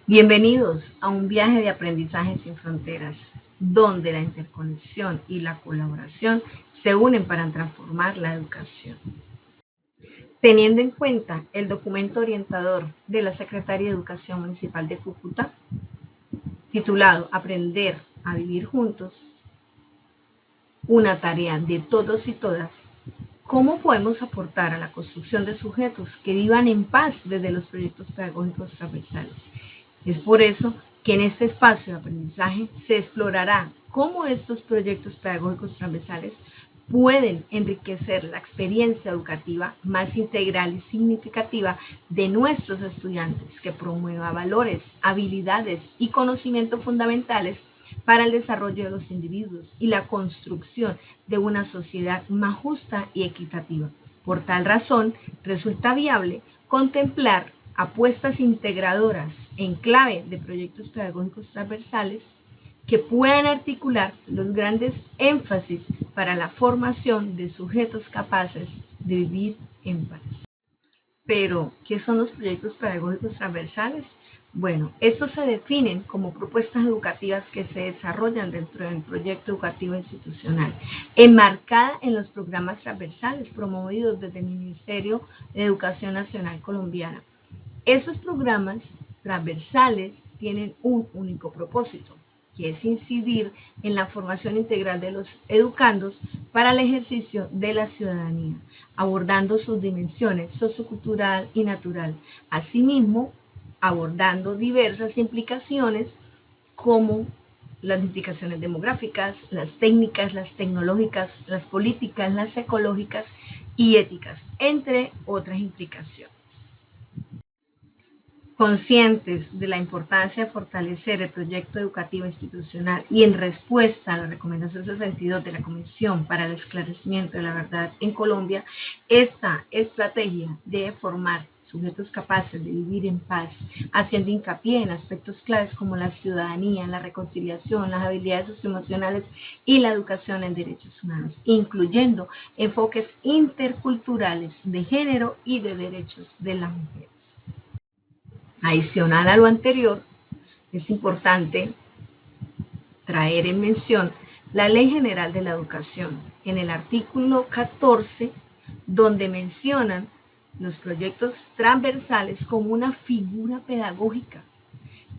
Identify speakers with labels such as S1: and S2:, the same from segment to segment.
S1: Bienvenidos a un viaje de aprendizaje sin fronteras, donde la interconexión y la colaboración se unen para transformar la educación. Teniendo en cuenta el documento orientador de la Secretaría de Educación Municipal de Cúcuta, titulado Aprender a Vivir Juntos, una tarea de todos y todas, ¿cómo podemos aportar a la construcción de sujetos que vivan en paz desde los proyectos pedagógicos transversales? Es por eso que en este espacio de aprendizaje se explorará cómo estos proyectos pedagógicos transversales pueden enriquecer la experiencia educativa más integral y significativa de nuestros estudiantes, que promueva valores, habilidades y conocimientos fundamentales para el desarrollo de los individuos y la construcción de una sociedad más justa y equitativa. Por tal razón, resulta viable contemplar apuestas integradoras en clave de proyectos pedagógicos transversales que puedan articular los grandes énfasis para la formación de sujetos capaces de vivir en paz. Pero, ¿qué son los proyectos pedagógicos transversales? Bueno, estos se definen como propuestas educativas que se desarrollan dentro del proyecto educativo institucional, enmarcada en los programas transversales promovidos desde el Ministerio de Educación Nacional Colombiana. Estos programas transversales tienen un único propósito, que es incidir en la formación integral de los educandos para el ejercicio de la ciudadanía, abordando sus dimensiones sociocultural y natural, asimismo abordando diversas implicaciones como las implicaciones demográficas, las técnicas, las tecnológicas, las políticas, las ecológicas y éticas, entre otras implicaciones. Conscientes de la importancia de fortalecer el proyecto educativo institucional y en respuesta a la recomendación 62 de la Comisión para el Esclarecimiento de la Verdad en Colombia, esta estrategia debe formar sujetos capaces de vivir en paz, haciendo hincapié en aspectos claves como la ciudadanía, la reconciliación, las habilidades socioemocionales y la educación en derechos humanos, incluyendo enfoques interculturales de género y de derechos de las mujeres. Adicional a lo anterior, es importante traer en mención la Ley General de la Educación, en el artículo 14, donde mencionan los proyectos transversales como una figura pedagógica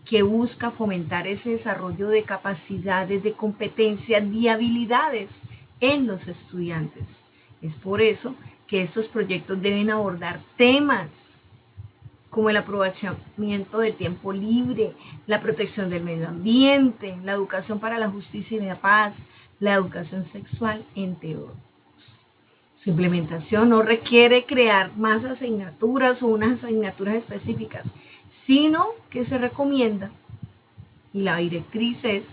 S1: que busca fomentar ese desarrollo de capacidades, de competencias y habilidades en los estudiantes. Es por eso que estos proyectos deben abordar temas como el aprovechamiento del tiempo libre, la protección del medio ambiente, la educación para la justicia y la paz, la educación sexual, entre otros. Su implementación no requiere crear más asignaturas o unas asignaturas específicas, sino que se recomienda, y la directriz es,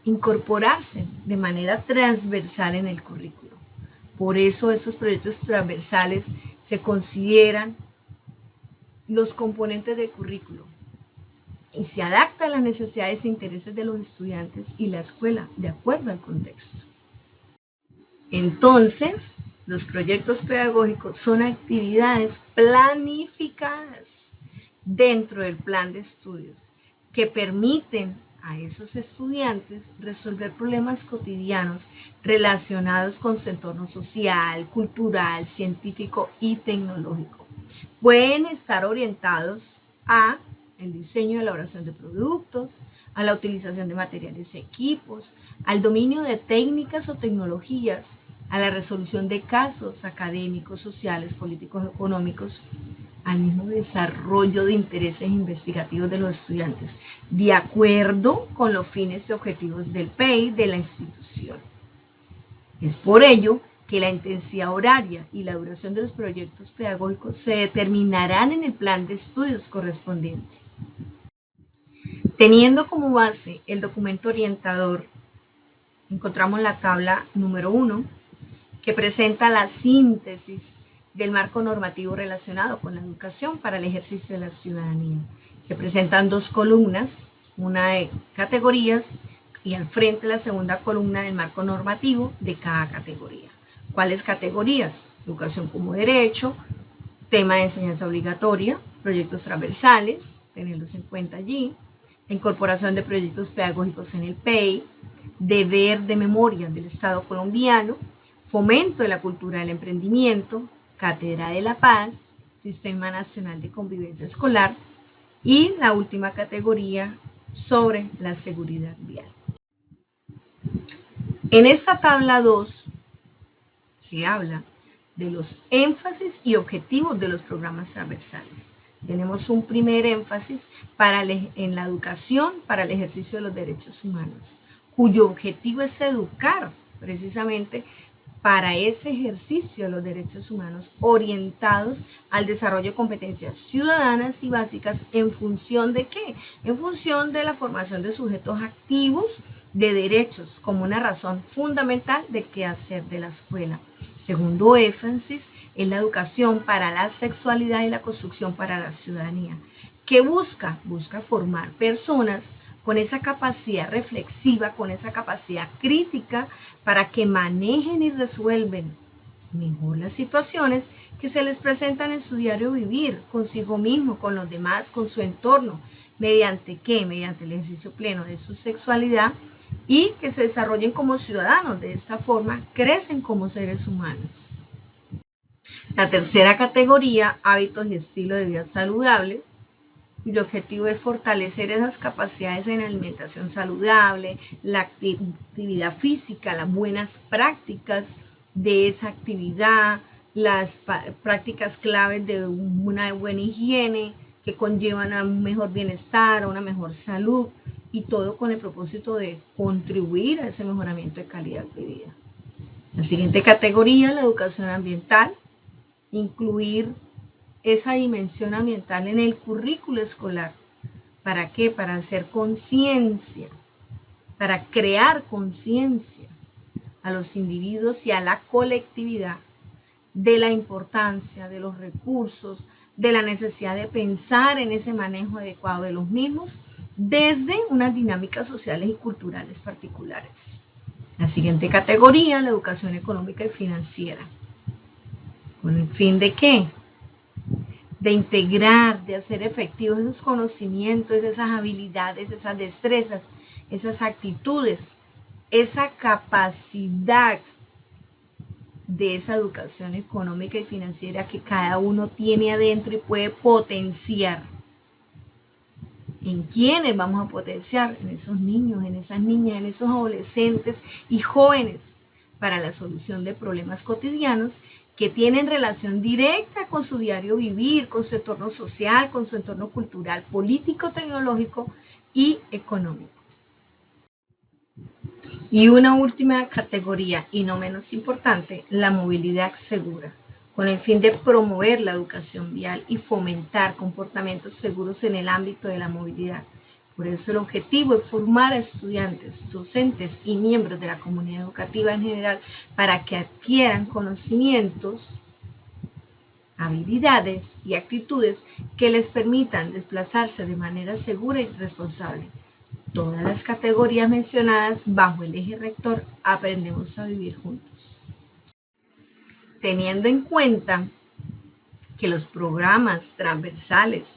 S1: incorporarse de manera transversal en el currículo. Por eso estos proyectos transversales se consideran los componentes del currículo y se adapta a las necesidades e intereses de los estudiantes y la escuela de acuerdo al contexto. Entonces, los proyectos pedagógicos son actividades planificadas dentro del plan de estudios que permiten a esos estudiantes resolver problemas cotidianos relacionados con su entorno social, cultural, científico y tecnológico. Pueden estar orientados a el diseño y elaboración de productos, a la utilización de materiales y equipos, al dominio de técnicas o tecnologías, a la resolución de casos académicos, sociales, políticos, económicos, al mismo desarrollo de intereses investigativos de los estudiantes, de acuerdo con los fines y objetivos del PEI de la institución. Es por ello que la intensidad horaria y la duración de los proyectos pedagógicos se determinarán en el plan de estudios correspondiente. Teniendo como base el documento orientador, encontramos la tabla número 1, que presenta la síntesis del marco normativo relacionado con la educación para el ejercicio de la ciudadanía. Se presentan dos columnas, una de categorías y al frente la segunda columna del marco normativo de cada categoría. ¿Cuáles categorías? Educación como derecho, tema de enseñanza obligatoria, proyectos transversales, tenerlos en cuenta allí, incorporación de proyectos pedagógicos en el PEI, deber de memoria del Estado colombiano, fomento de la cultura del emprendimiento, cátedra de la paz, Sistema Nacional de Convivencia Escolar y la última categoría sobre la seguridad vial. En esta tabla 2 se habla de los énfasis y objetivos de los programas transversales. Tenemos un primer énfasis en la educación para el ejercicio de los derechos humanos, cuyo objetivo es educar precisamente para ese ejercicio de los derechos humanos orientados al desarrollo de competencias ciudadanas y básicas ¿en función de qué? En función de la formación de sujetos activos de derechos como una razón fundamental de qué hacer de la escuela. Segundo énfasis es la educación para la sexualidad y la construcción para la ciudadanía. ¿Qué busca? Busca formar personas con esa capacidad reflexiva, con esa capacidad crítica para que manejen y resuelven mejor las situaciones que se les presentan en su diario vivir, consigo mismo, con los demás, con su entorno. ¿Mediante qué? Mediante el ejercicio pleno de su sexualidad y que se desarrollen como ciudadanos. De esta forma, crecen como seres humanos. La tercera categoría, hábitos y estilo de vida saludable, cuyo objetivo es fortalecer esas capacidades en alimentación saludable, la actividad física, las buenas prácticas de esa actividad, las prácticas claves de una buena higiene que conllevan a un mejor bienestar, a una mejor salud y todo con el propósito de contribuir a ese mejoramiento de calidad de vida. La siguiente categoría, la educación ambiental, incluir esa dimensión ambiental en el currículo escolar. ¿Para qué? Para hacer conciencia, para crear conciencia a los individuos y a la colectividad de la importancia de los recursos, de la necesidad de pensar en ese manejo adecuado de los mismos desde unas dinámicas sociales y culturales particulares. La siguiente categoría, la educación económica y financiera. ¿Con el fin de qué? De integrar, de hacer efectivos esos conocimientos, esas habilidades, esas destrezas, esas actitudes, esa capacidad de esa educación económica y financiera que cada uno tiene adentro y puede potenciar. ¿En quiénes vamos a potenciar? En esos niños, en esas niñas, en esos adolescentes y jóvenes para la solución de problemas cotidianos que tienen relación directa con su diario vivir, con su entorno social, con su entorno cultural, político, tecnológico y económico. Y una última categoría, y no menos importante, la movilidad segura, con el fin de promover la educación vial y fomentar comportamientos seguros en el ámbito de la movilidad. Por eso el objetivo es formar a estudiantes, docentes y miembros de la comunidad educativa en general para que adquieran conocimientos, habilidades y actitudes que les permitan desplazarse de manera segura y responsable. Todas las categorías mencionadas bajo el eje rector aprendemos a vivir juntos. Teniendo en cuenta que los programas transversales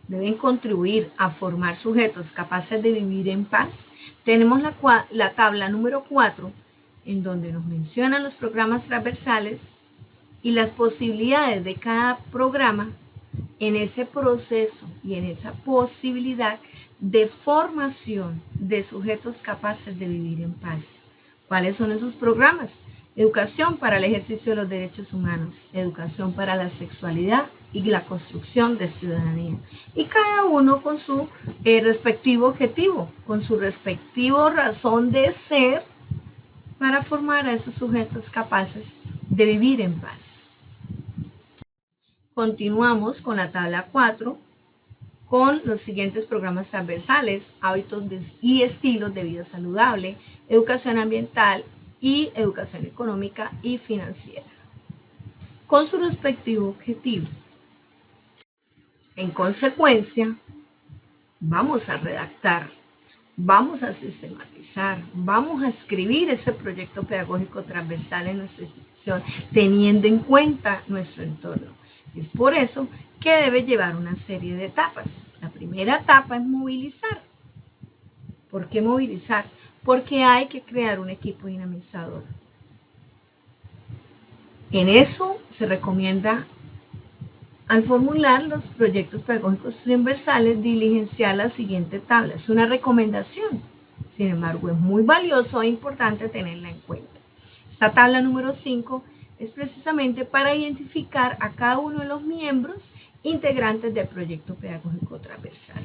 S1: deben contribuir a formar sujetos capaces de vivir en paz, tenemos la tabla número 4, en donde nos mencionan los programas transversales y las posibilidades de cada programa en ese proceso y en esa posibilidad de formación de sujetos capaces de vivir en paz. ¿Cuáles son esos programas? Educación para el ejercicio de los derechos humanos, educación para la sexualidad y la construcción de ciudadanía. Y cada uno con su respectivo objetivo, con su respectivo razón de ser para formar a esos sujetos capaces de vivir en paz. Continuamos con la tabla 4 con los siguientes programas transversales, hábitos y estilos de vida saludable, educación ambiental y educación económica y financiera, con su respectivo objetivo. En consecuencia, vamos a redactar, vamos a sistematizar, vamos a escribir ese proyecto pedagógico transversal en nuestra institución, teniendo en cuenta nuestro entorno. Es por eso que debe llevar una serie de etapas. La primera etapa es movilizar. ¿Por qué movilizar? Porque hay que crear un equipo dinamizador. En eso se recomienda, al formular los proyectos pedagógicos transversales, diligenciar la siguiente tabla. Es una recomendación, sin embargo, es muy valioso e importante tenerla en cuenta. Esta tabla número 5 es precisamente para identificar a cada uno de los miembros integrantes del proyecto pedagógico transversal.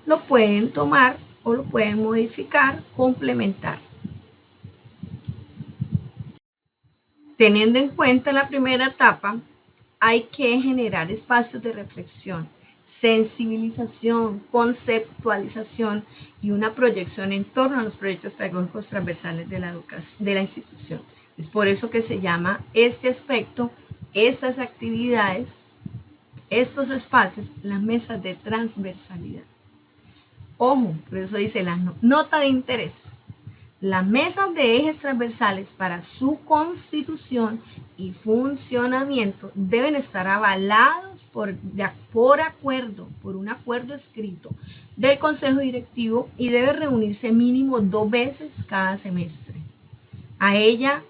S1: Lo pueden tomar o lo pueden modificar, complementar. Teniendo en cuenta la primera etapa, hay que generar espacios de reflexión, sensibilización, conceptualización y una proyección en torno a los proyectos pedagógicos transversales de la institución. Es por eso que se llama este aspecto, estas actividades, estos espacios, las mesas de transversalidad. Ojo, por eso dice la nota de interés. Las mesas de ejes transversales para su constitución y funcionamiento deben estar avalados por un acuerdo escrito del Consejo Directivo y debe reunirse mínimo 2 veces cada semestre. A ella,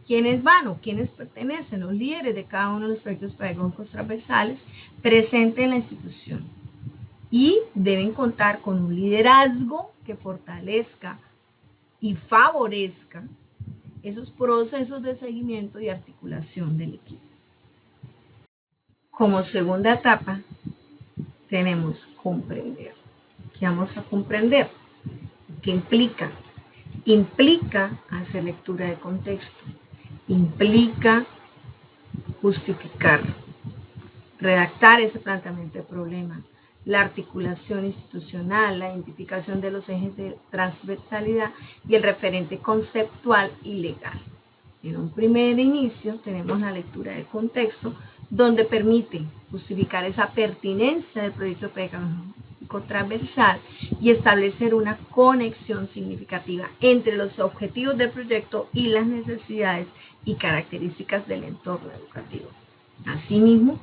S1: ¿quiénes van o quiénes pertenecen? Los líderes de cada uno de los proyectos pedagógicos transversales presentes en la institución. Y deben contar con un liderazgo que fortalezca y favorezca esos procesos de seguimiento y articulación del equipo. Como segunda etapa, tenemos comprender. ¿Qué vamos a comprender? ¿Qué implica? Implica hacer lectura de contexto, implica justificar, redactar ese planteamiento de problema, la articulación institucional, la identificación de los ejes de transversalidad y el referente conceptual y legal. En un primer inicio tenemos la lectura del contexto, donde permite justificar esa pertinencia del proyecto pedagógico transversal y establecer una conexión significativa entre los objetivos del proyecto y las necesidades y características del entorno educativo. Asimismo,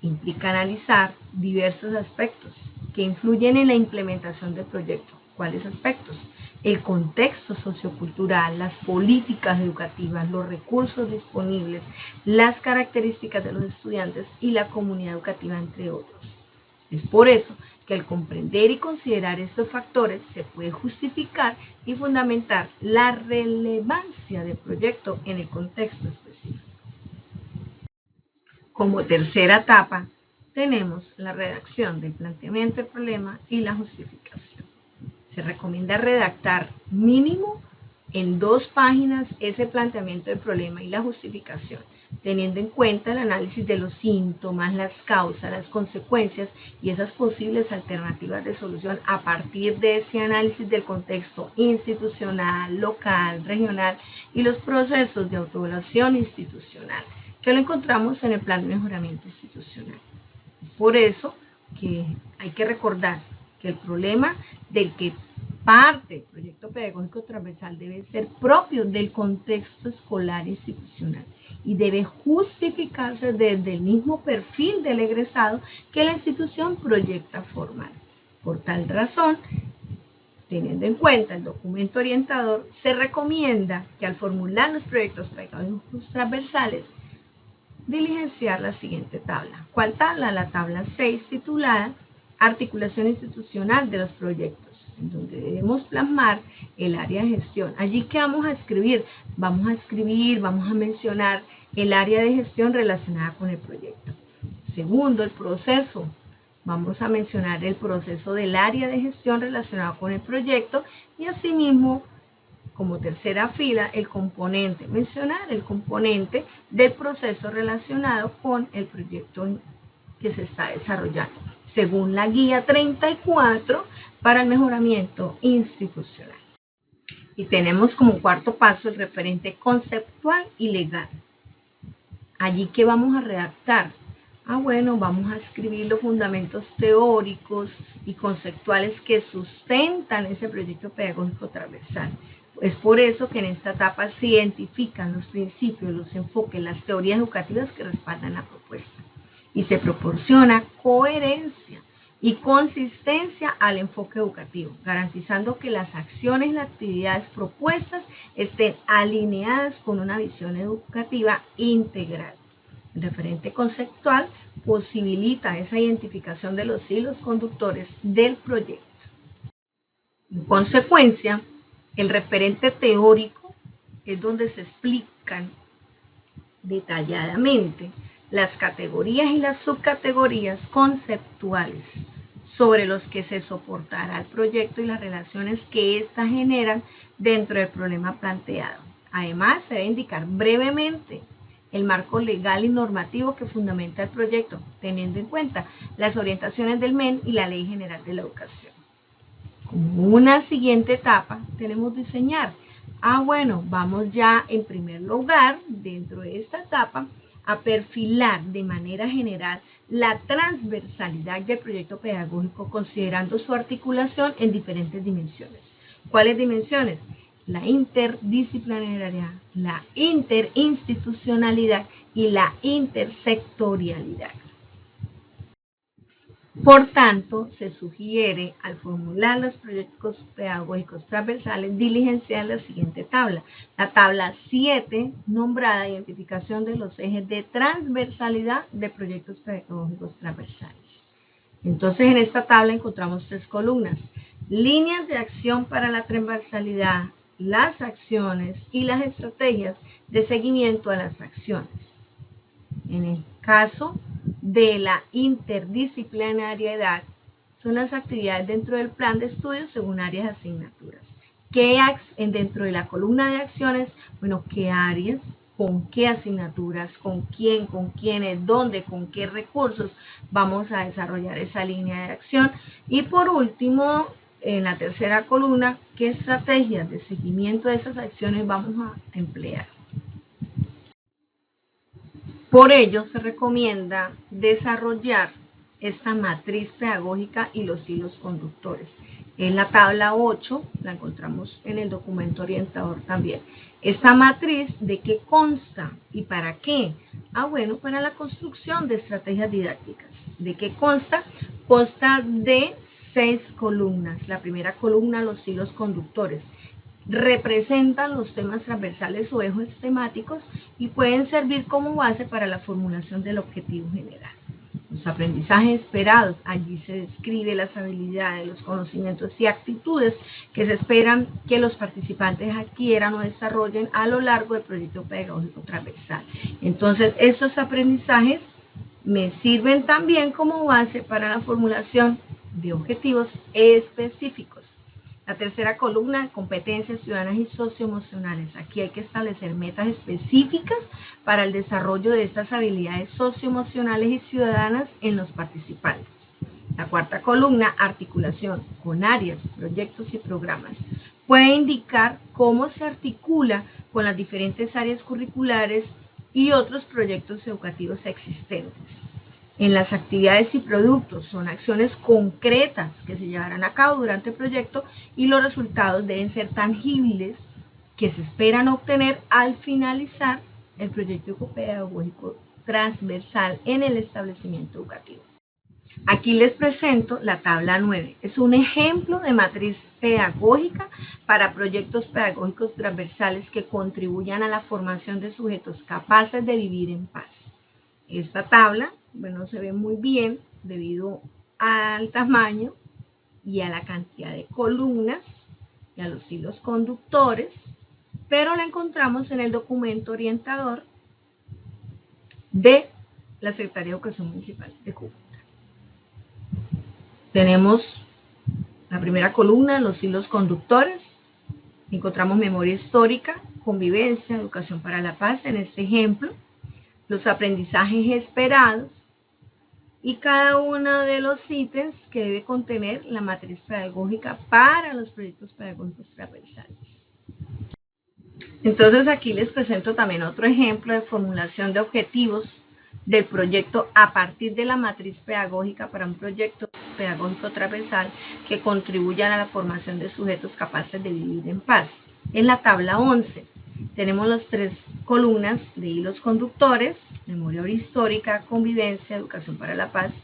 S1: implica analizar diversos aspectos que influyen en la implementación del proyecto. ¿Cuáles aspectos? El contexto sociocultural, las políticas educativas, los recursos disponibles, las características de los estudiantes y la comunidad educativa, entre otros. Es por eso que al comprender y considerar estos factores se puede justificar y fundamentar la relevancia del proyecto en el contexto específico. Como tercera etapa, tenemos la redacción del planteamiento del problema y la justificación. Se recomienda redactar mínimo en 2 páginas ese planteamiento del problema y la justificación, teniendo en cuenta el análisis de los síntomas, las causas, las consecuencias y esas posibles alternativas de solución a partir de ese análisis del contexto institucional, local, regional y los procesos de autoevaluación institucional, que lo encontramos en el plan de mejoramiento institucional. Es por eso que hay que recordar que el problema del que parte el proyecto pedagógico transversal debe ser propio del contexto escolar institucional y debe justificarse desde el mismo perfil del egresado que la institución proyecta formar. Por tal razón, teniendo en cuenta el documento orientador, se recomienda que al formular los proyectos pedagógicos transversales diligenciar la siguiente tabla. ¿Cuál tabla? La tabla 6, titulada Articulación institucional de los proyectos, en donde debemos plasmar el área de gestión. Allí, ¿qué vamos a escribir? Vamos a mencionar el área de gestión relacionada con el proyecto. Segundo, el proceso. Vamos a mencionar el proceso del área de gestión relacionado con el proyecto y asimismo, como tercera fila, el componente, mencionar el componente del proceso relacionado con el proyecto que se está desarrollando, según la guía 34 para el mejoramiento institucional. Y tenemos como cuarto paso el referente conceptual y legal. Allí, ¿qué vamos a redactar? Bueno, vamos a escribir los fundamentos teóricos y conceptuales que sustentan ese proyecto pedagógico transversal. Es por eso que en esta etapa se identifican los principios, los enfoques, las teorías educativas que respaldan la propuesta y se proporciona coherencia y consistencia al enfoque educativo, garantizando que las acciones y las actividades propuestas estén alineadas con una visión educativa integral. El referente conceptual posibilita esa identificación de los hilos conductores del proyecto. En consecuencia, el referente teórico es donde se explican detalladamente las categorías y las subcategorías conceptuales sobre los que se soportará el proyecto y las relaciones que éstas generan dentro del problema planteado. Además, se debe indicar brevemente el marco legal y normativo que fundamenta el proyecto, teniendo en cuenta las orientaciones del MEN y la Ley General de la Educación. Como una siguiente etapa, tenemos diseñar. Bueno, vamos ya en primer lugar, dentro de esta etapa, a perfilar de manera general la transversalidad del proyecto pedagógico, considerando su articulación en diferentes dimensiones. ¿Cuáles dimensiones? La interdisciplinariedad, la interinstitucionalidad y la intersectorialidad. Por tanto, se sugiere al formular los proyectos pedagógicos transversales diligenciar la siguiente tabla. La tabla 7, nombrada Identificación de los ejes de transversalidad de proyectos pedagógicos transversales. Entonces, en esta tabla encontramos 3 columnas. Líneas de acción para la transversalidad, las acciones y las estrategias de seguimiento a las acciones. En el caso de la interdisciplinariedad, son las actividades dentro del plan de estudios según áreas de asignaturas. Dentro de la columna de acciones, bueno, ¿qué áreas? ¿Con qué asignaturas? ¿Con quién? ¿Con quiénes? ¿Dónde? ¿Con qué recursos vamos a desarrollar esa línea de acción? Y por último, en la tercera columna, ¿qué estrategias de seguimiento de esas acciones vamos a emplear? Por ello, se recomienda desarrollar esta matriz pedagógica y los hilos conductores. En la tabla 8, la encontramos en el documento orientador también. Esta matriz, ¿de qué consta y para qué? Bueno, para la construcción de estrategias didácticas. ¿De qué consta? Consta de 6 columnas. La primera columna, los hilos conductores. Representan los temas transversales o ejes temáticos y pueden servir como base para la formulación del objetivo general. Los aprendizajes esperados, allí se describe las habilidades, los conocimientos y actitudes que se esperan que los participantes adquieran o desarrollen a lo largo del proyecto pedagógico transversal. Entonces, estos aprendizajes me sirven también como base para la formulación de objetivos específicos. La tercera columna, competencias ciudadanas y socioemocionales. Aquí hay que establecer metas específicas para el desarrollo de estas habilidades socioemocionales y ciudadanas en los participantes. La cuarta columna, articulación con áreas, proyectos y programas. Puede indicar cómo se articula con las diferentes áreas curriculares y otros proyectos educativos existentes. En las actividades y productos son acciones concretas que se llevarán a cabo durante el proyecto y los resultados deben ser tangibles que se esperan obtener al finalizar el proyecto pedagógico transversal en el establecimiento educativo. Aquí les presento la tabla 9. Es un ejemplo de matriz pedagógica para proyectos pedagógicos transversales que contribuyan a la formación de sujetos capaces de vivir en paz. Esta tabla, bueno, se ve muy bien debido al tamaño y a la cantidad de columnas y a los hilos conductores, pero la encontramos en el documento orientador de la Secretaría de Educación Municipal de Cúcuta. Tenemos la primera columna, los hilos conductores, encontramos memoria histórica, convivencia, educación para la paz en este ejemplo, los aprendizajes esperados y cada uno de los ítems que debe contener la matriz pedagógica para los proyectos pedagógicos transversales. Entonces aquí les presento también otro ejemplo de formulación de objetivos del proyecto a partir de la matriz pedagógica para un proyecto pedagógico transversal que contribuyan a la formación de sujetos capaces de vivir en paz. En la tabla 11 tenemos las 3 columnas de hilos conductores, memoria histórica, convivencia, educación para la paz,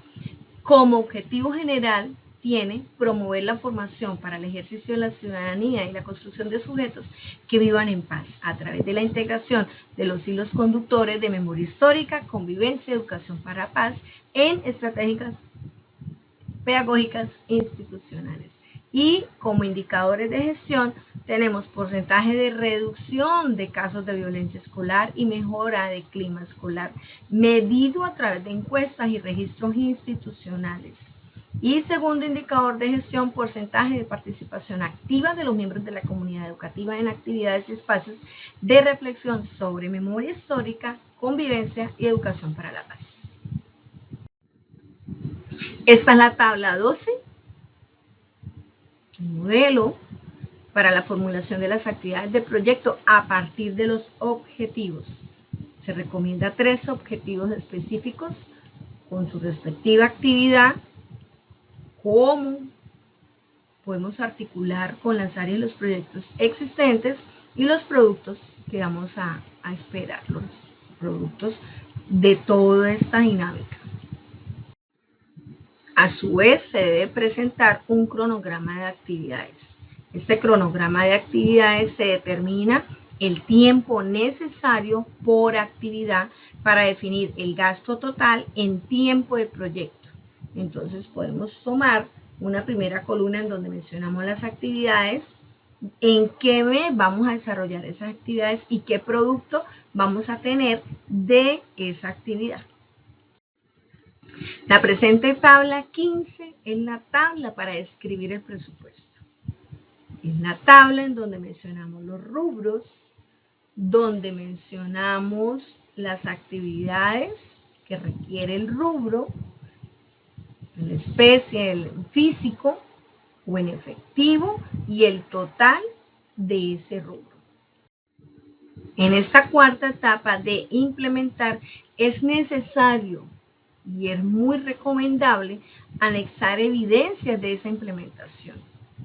S1: Como objetivo general tiene promover la formación para el ejercicio de la ciudadanía y la construcción de sujetos que vivan en paz a través de la integración de los hilos conductores de memoria histórica, convivencia y educación para la paz en estrategias pedagógicas institucionales. Y como indicadores de gestión tenemos porcentaje de reducción de casos de violencia escolar y mejora de clima escolar, medido a través de encuestas y registros institucionales. Y segundo indicador de gestión, porcentaje de participación activa de los miembros de la comunidad educativa en actividades y espacios de reflexión sobre memoria histórica, convivencia y educación para la paz. Esta es la tabla 12, el modelo para la formulación de las actividades del proyecto a partir de los objetivos. Se recomienda 3 objetivos específicos con su respectiva actividad, cómo podemos articular con las áreas de los proyectos existentes y los productos que vamos a esperar, los productos de toda esta dinámica. A su vez, se debe presentar un cronograma de actividades. Este cronograma de actividades se determina el tiempo necesario por actividad para definir el gasto total en tiempo de proyecto. Entonces podemos tomar una primera columna en donde mencionamos las actividades, en qué mes vamos a desarrollar esas actividades y qué producto vamos a tener de esa actividad. La presente tabla 15 es la tabla para describir el presupuesto. Es la tabla en donde mencionamos los rubros, donde mencionamos las actividades que requiere el rubro, la especie, el físico o en efectivo y el total de ese rubro. En esta cuarta etapa de implementar es necesario y es muy recomendable anexar evidencias de esa implementación.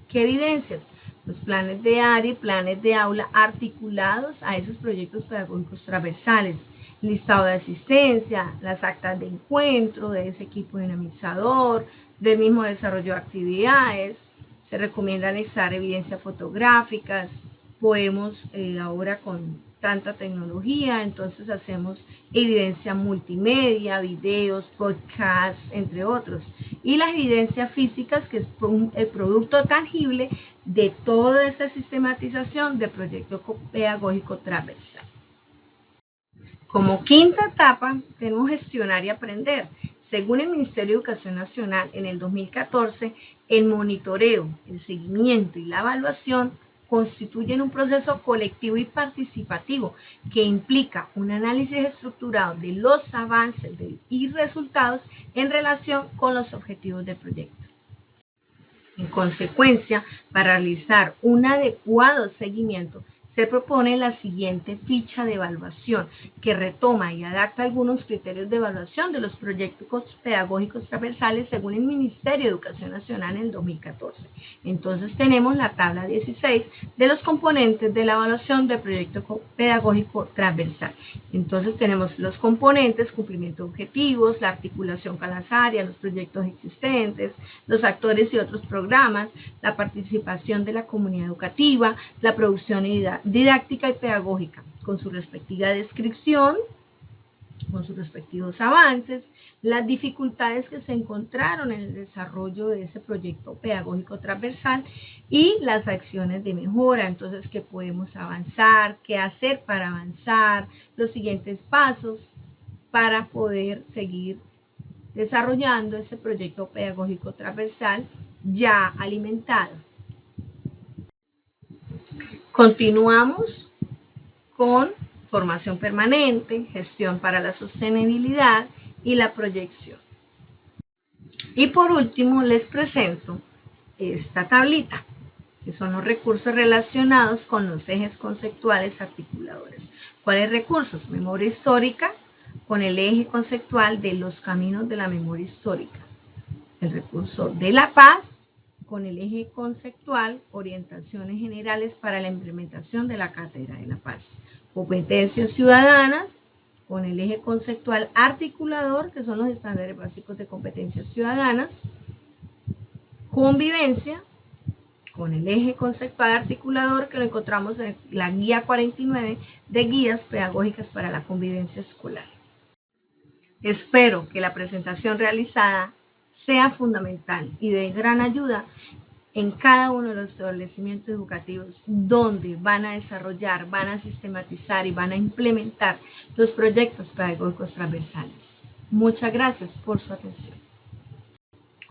S1: ¿Qué evidencias? Los planes de área y planes de aula articulados a esos proyectos pedagógicos transversales, listado de asistencia, las actas de encuentro de ese equipo dinamizador, del mismo desarrollo de actividades. Se recomienda anexar evidencias fotográficas. Podemos ahora con tanta tecnología, entonces hacemos evidencia multimedia, videos, podcasts, entre otros. Y las evidencias físicas, que es el producto tangible de toda esa sistematización de proyecto pedagógico transversal. Como quinta etapa, tenemos gestionar y aprender. Según el Ministerio de Educación Nacional, en el 2014, el monitoreo, el seguimiento y la evaluación constituyen un proceso colectivo y participativo que implica un análisis estructurado de los avances y resultados en relación con los objetivos del proyecto. En consecuencia, para realizar un adecuado seguimiento, se propone la siguiente ficha de evaluación que retoma y adapta algunos criterios de evaluación de los proyectos pedagógicos transversales según el Ministerio de Educación Nacional en el 2014. Entonces tenemos la tabla 16 de los componentes de la evaluación del proyecto pedagógico transversal. Entonces tenemos los componentes, cumplimiento de objetivos, la articulación con las áreas, los proyectos existentes, los actores y otros programas, la participación de la comunidad educativa, la producción y didáctica y pedagógica, con su respectiva descripción, con sus respectivos avances, las dificultades que se encontraron en el desarrollo de ese proyecto pedagógico transversal y las acciones de mejora. Entonces, ¿qué podemos avanzar? ¿Qué hacer para avanzar? Los siguientes pasos para poder seguir desarrollando ese proyecto pedagógico transversal ya alimentado. Continuamos con formación permanente, gestión para la sostenibilidad y la proyección. Y por último les presento esta tablita, que son los recursos relacionados con los ejes conceptuales articuladores. ¿Cuáles recursos? Memoria histórica, con el eje conceptual de los caminos de la memoria histórica. El recurso de la paz, con el eje conceptual, orientaciones generales para la implementación de la Cátedra de la Paz. Competencias ciudadanas, con el eje conceptual articulador, que son los estándares básicos de competencias ciudadanas, convivencia, con el eje conceptual articulador, que lo encontramos en la guía 49 de guías pedagógicas para la convivencia escolar. Espero que la presentación realizada sea fundamental y de gran ayuda en cada uno de los establecimientos educativos donde van a desarrollar, van a sistematizar y van a implementar los proyectos pedagógicos transversales. Muchas gracias por su atención.